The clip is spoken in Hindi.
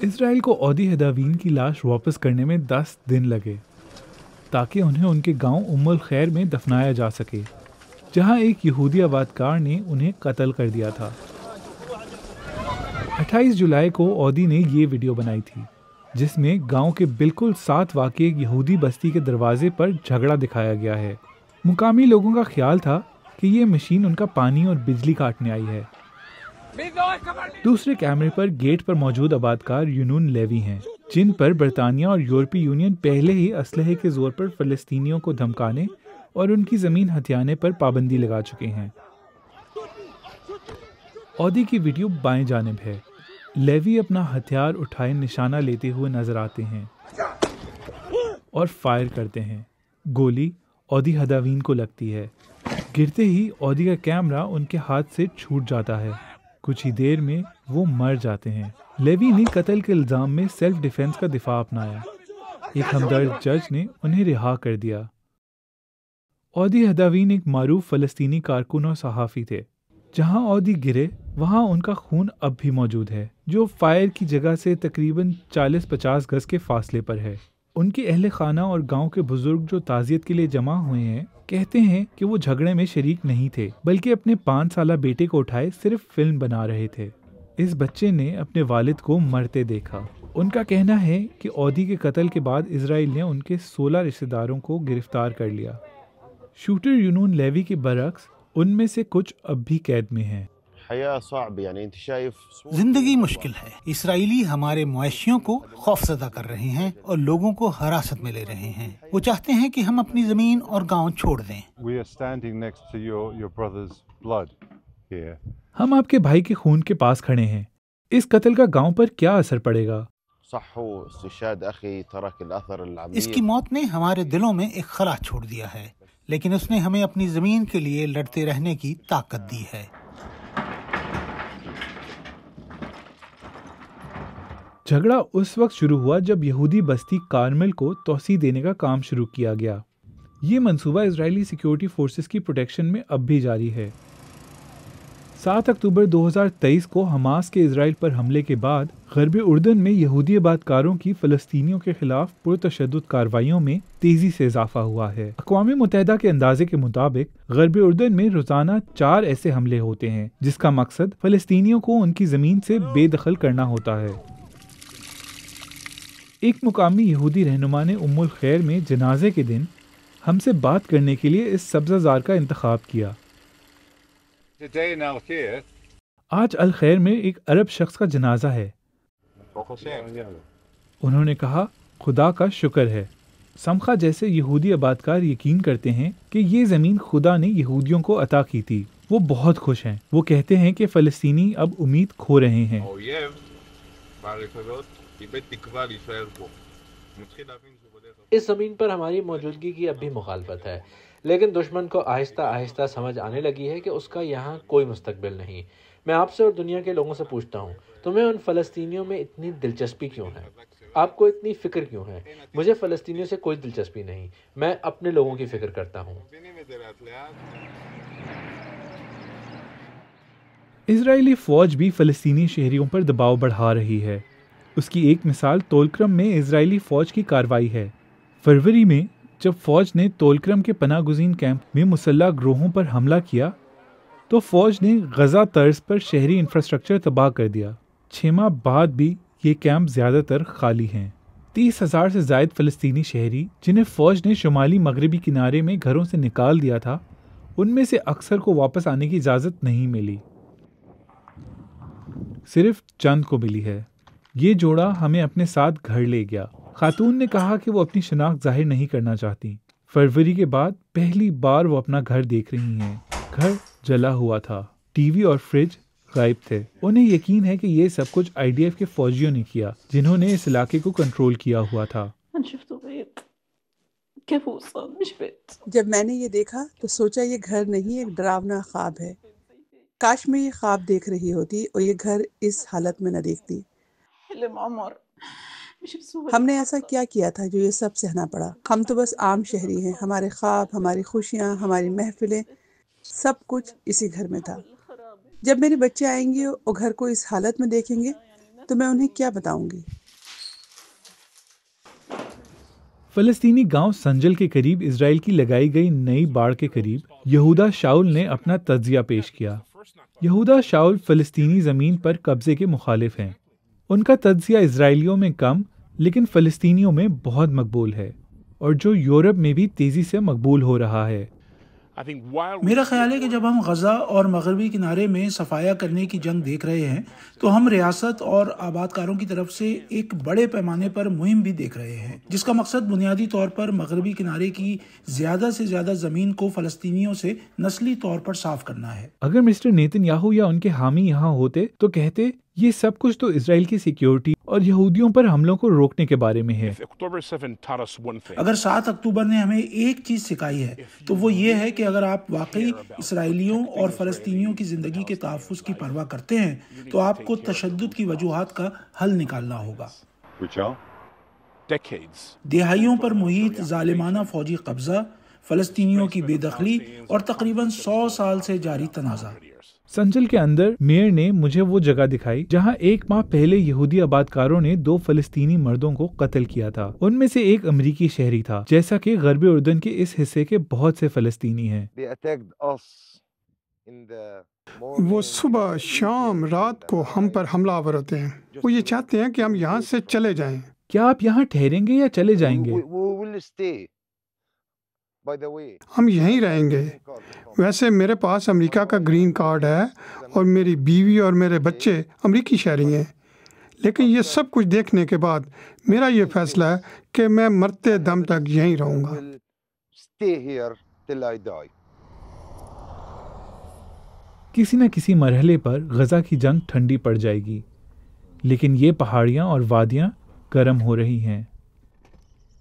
इसराइल को औदी हदावीन की लाश वापस करने में 10 दिन लगे ताकि उन्हें उनके गांव उम्मुल खैर में दफनाया जा सके, जहां एक यहूदी आबादकार ने उन्हें कत्ल कर दिया था। 28 जुलाई को औदी ने ये वीडियो बनाई थी, जिसमें गांव के बिल्कुल साथ वाक़ एक यहूदी बस्ती के दरवाजे पर झगड़ा दिखाया गया है। मुकामी लोगों का ख्याल था कि ये मशीन उनका पानी और बिजली काटने आई है। दूसरे कैमरे पर गेट पर मौजूद आबादकार यूनून लेवी हैं, जिन पर बरतानिया और यूरोपीय यूनियन पहले ही असलहे के जोर पर फ़लस्तीनियों को धमकाने और उनकी ज़मीन हथियाने पर पाबंदी लगा चुके हैं। औदी की वीडियो बाएं जानिब है। लेवी अपना हथियार उठाए निशाना लेते हुए नजर आते हैं और फायर करते हैं। गोली औदी हदावीन को लगती है। गिरते ही औदी का कैमरा उनके हाथ से छूट जाता है। कुछ ही देर में वो मर जाते हैं। लेवी ने कत्ल के इल्ज़ाम में सेल्फ डिफेंस का दिफा अपनाया। एक हमदर्द जज ने उन्हें रिहा कर दिया। औदी हदावीन एक मारूफ फ़लस्तीनी कारकुन और सहाफ़ी थे। जहां औदी गिरे वहां उनका खून अब भी मौजूद है, जो फायर की जगह से तकरीबन 40-50 गज के फासले पर है। उनके अहले खाना और गांव के बुजुर्ग जो ताज़ियत के लिए जमा हुए हैं, कहते हैं कि वो झगड़े में शरीक नहीं थे, बल्कि अपने 5 साला बेटे को उठाए सिर्फ फिल्म बना रहे थे। इस बच्चे ने अपने वालिद को मरते देखा। उनका कहना है कि औदी के कत्ल के बाद इजराइल ने उनके 16 रिश्तेदारों को गिरफ्तार कर लिया। शूटर यूनून लेवी के बरक्स उनमें से कुछ अब भी कैद में हैं। जिंदगी मुश्किल है। इसराइली हमारे मुआशियों को खौफजदा कर रहे हैं और लोगों को हिरासत में ले रहे हैं। वो चाहते हैं कि हम अपनी जमीन और गांव छोड़ दें। हम आपके भाई के खून के पास खड़े हैं। इस कत्ल का गांव पर क्या असर पड़ेगा? इसकी मौत ने हमारे दिलों में एक खला छोड़ दिया है, लेकिन उसने हमें अपनी जमीन के लिए लड़ते रहने की ताकत दी है। झगड़ा उस वक्त शुरू हुआ जब यहूदी बस्ती कार्मेल को तौसी देने का काम शुरू किया गया। ये मंसूबा इजरायली सिक्योरिटी फोर्सेस की प्रोटेक्शन में अब भी जारी है। 7 अक्टूबर 2023 को हमास के इजराइल पर हमले के बाद गरबी उर्दन में यहूदी आबादकारों की फ़लस्तीनियों के खिलाफ पुरतशद्दुद कार्रवाइयों में तेजी से इजाफा हुआ है। अक़वाम मुत्तहिदा के अंदाजे के मुताबिक गरबी उर्दन में रोजाना 4 ऐसे हमले होते हैं, जिसका मकसद फ़लस्तीनियों को उनकी ज़मीन से बेदखल करना होता है। एक मुकामी यहूदी रहनुमा ने उम्मुल खैर में जनाजे के दिन हमसे बात करने के लिए इस सब्ज़ाज़ार का इंतखाब किया। आज अल खैर में एक अरब शख्स का जनाजा है। उन्होंने कहा, खुदा का शुक्र है। समखा जैसे यहूदी आबादकार यकीन करते हैं कि ये ज़मीन खुदा ने यहूदियों को अता की थी। वो बहुत खुश हैं। वो कहते हैं कि फ़लस्तीनी अब उम्मीद खो रहे हैं। इस ज़मीन पर हमारी मौजूदगी की अब भी मुखालफत है, लेकिन दुश्मन को आहिस्ता आहिस्ता समझ आने लगी है कि उसका यहाँ कोई मुस्तकबिल नहीं। मैं आपसे और दुनिया के लोगों से पूछता हूँ, तुम्हें उन फ़लस्तीनियों में इतनी दिलचस्पी क्यों है? आपको इतनी फ़िक्र क्यों है? मुझे फ़लस्तीनियों से कोई दिलचस्पी नहीं। मैं अपने लोगों की फ़िक्र करता हूँ। इजरायली फ़ौज भी फ़लस्तीनी शहरियों पर दबाव बढ़ा रही है। उसकी एक मिसाल तोलक्रम में इजरायली फ़ौज की कार्रवाई है। फरवरी में जब फ़ौज ने तोलक्रम के पनागुज़ीन कैंप में मुसल्लह ग्रोहों पर हमला किया, तो फ़ौज ने गज़ा तर्ज पर शहरी इंफ्रास्ट्रक्चर तबाह कर दिया। 6 माह बाद भी ये कैंप ज़्यादातर खाली हैं। 30,000 से ज़ायद फ़लस्तीनी शहरी, जिन्हें फ़ौज ने शुमाली मगरबी किनारे में घरों से निकाल दिया था, उनमें से अक्सर को वापस आने की इजाज़त नहीं मिली। सिर्फ चंद को मिली है। ये जोड़ा हमें अपने साथ घर ले गया। खातून ने कहा कि वो अपनी शनाख्त जाहिर नहीं करना चाहती। फरवरी के बाद पहली बार वो अपना घर देख रही हैं। घर जला हुआ था। टीवी और फ्रिज गायब थे। उन्हें यकीन है कि ये सब कुछ आईडीएफ के फौजियों ने किया, जिन्होंने इस इलाके को कंट्रोल किया हुआ था। जब मैंने ये देखा तो सोचा ये घर नहीं, एक डरावना ख्वाब है। काश मैं ये ख्वाब देख रही होती और ये घर इस हालत में न देखती। हमने ऐसा क्या किया था जो ये सब सहना पड़ा? हम तो बस आम शहरी हैं। हमारे ख्वाब, हमारी खुशियाँ, हमारी महफिलें, सब कुछ इसी घर में था। जब मेरे बच्चे आएंगे और घर को इस हालत में देखेंगे तो मैं उन्हें क्या बताऊंगी? फलस्तीनी गांव संजल के करीब इजराइल की लगाई गई नई बाड़ के करीब यहूदा शाउल ने अपना तज्जिया पेश किया। यहूदा शाउल फलस्तीनी ज़मीन पर कब्जे के मुखालिफ हैं। उनका तज्जिया इजराइलियों में कम लेकिन फ़लस्तीनियों में बहुत मकबूल है और जो यूरोप में भी तेज़ी से मकबूल हो रहा है। मेरा ख्याल है कि जब हम गजा और मगरबी किनारे में सफाया करने की जंग देख रहे हैं तो हम रियासत और आबादकारों की तरफ से एक बड़े पैमाने पर मुहिम भी देख रहे हैं, जिसका मकसद बुनियादी तौर पर मगरबी किनारे की ज्यादा से ज्यादा जमीन को फलस्तीनियों से नस्ली तौर पर साफ करना है। अगर मिस्टर नेतन्याहू या उनके हामी यहाँ होते तो कहते ये सब कुछ तो इसराइल की सिक्योरिटी और यहूदियों पर हमलों को रोकने के बारे में है। अगर 7 अक्टूबर ने हमें एक चीज सिखाई है तो वो ये है कि अगर आप वाकई इसराइलियों और फलस्तीनियों की जिंदगी के तहफ्फुज़ की परवाह करते हैं तो आपको तशद्दुद की वजूहात का हल निकालना होगा। दिहाइयों पर मुहित जालिमाना फौजी कब्जा, फलस्तीनियों की बेदखली और तकरीबन 100 साल से जारी तनाज़ा। संजल के अंदर मेयर ने मुझे वो जगह दिखाई जहां 1 माह पहले यहूदी आबादकारों ने 2 फलस्तीनी मर्दों को कत्ल किया था। उनमें से एक अमरीकी शहरी था, जैसा कि गरबी उर्दन के इस हिस्से के बहुत से फलस्तीनी हैं। वो सुबह, शाम, रात को हम पर हमलावर होते हैं। वो ये चाहते हैं कि हम यहाँ से चले जाएं। क्या आप यहाँ ठहरेंगे या चले जाएंगे? हम यहीं रहेंगे। वैसे मेरे पास अमेरिका का ग्रीन कार्ड है और मेरी बीवी और मेरे बच्चे अमेरिकी शहरी हैं, लेकिन ये सब कुछ देखने के बाद मेरा ये फैसला है कि मैं मरते दम तक यहीं रहूँगा। किसी न किसी मरहले पर गजा की जंग ठंडी पड़ जाएगी, लेकिन ये पहाड़ियाँ और वादियाँ गर्म हो रही हैं।